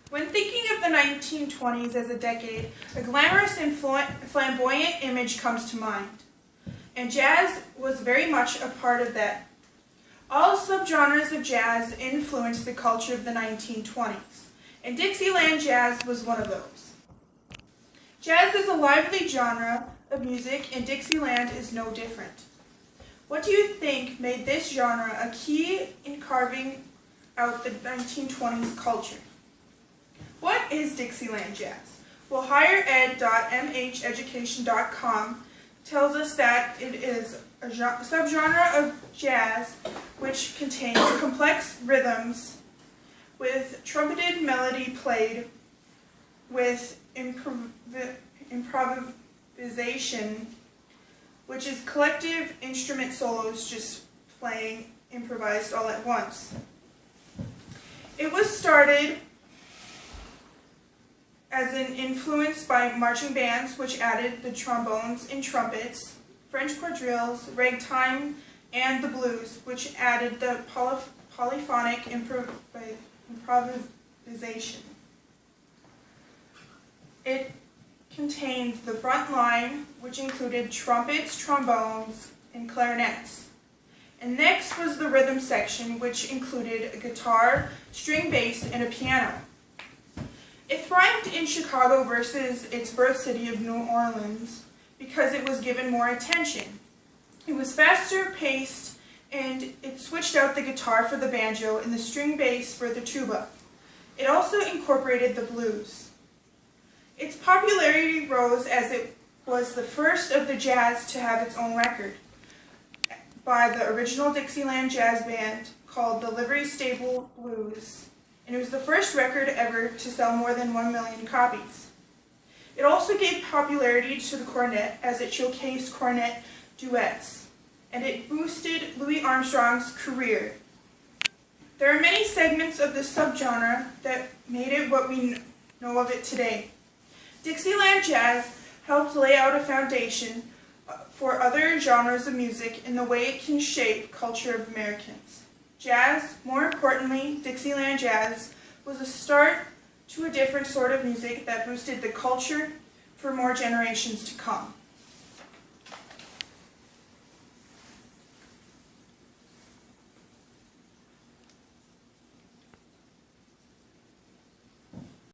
When thinking of the 1920s as a decade, a glamorous and flamboyant image comes to mind, and jazz was very much a part of that. All subgenres of jazz influenced the culture of the 1920s, and Dixieland Jazz was one of those. Jazz is a lively genre of music, and Dixieland is no different. What do you think made this genre a key in carving out the 1920s culture? What is Dixieland Jazz? Well, highered.mheducation.com tells us that it is a subgenre of jazz which contains complex rhythms with trumpeted melody played with improvisation, which is collective instrument solos just playing improvised all at once. It was started as an influence by marching bands, which added the trombones and trumpets, French quadrilles, ragtime, and the blues, which added the polyphonic improvisation. It contained the front line, which included trumpets, trombones, and clarinets. And next was the rhythm section, which included a guitar, string bass, and a piano. It thrived in Chicago versus its birth city of New Orleans because it was given more attention. It was faster paced, and it switched out the guitar for the banjo and the string bass for the tuba. It also incorporated the blues. Its popularity rose as it was the first of the jazz to have its own record by the original Dixieland Jazz Band called the Livery Stable Blues, and it was the first record ever to sell more than 1 million copies. It also gave popularity to the cornet as it showcased cornet duets, and it boosted Louis Armstrong's career. There are many segments of this subgenre that made it what we know of it today. Dixieland Jazz helped lay out a foundation for other genres of music in the way it can shape culture of Americans. Jazz, more importantly, Dixieland Jazz, was a start to a different sort of music that boosted the culture for more generations to come.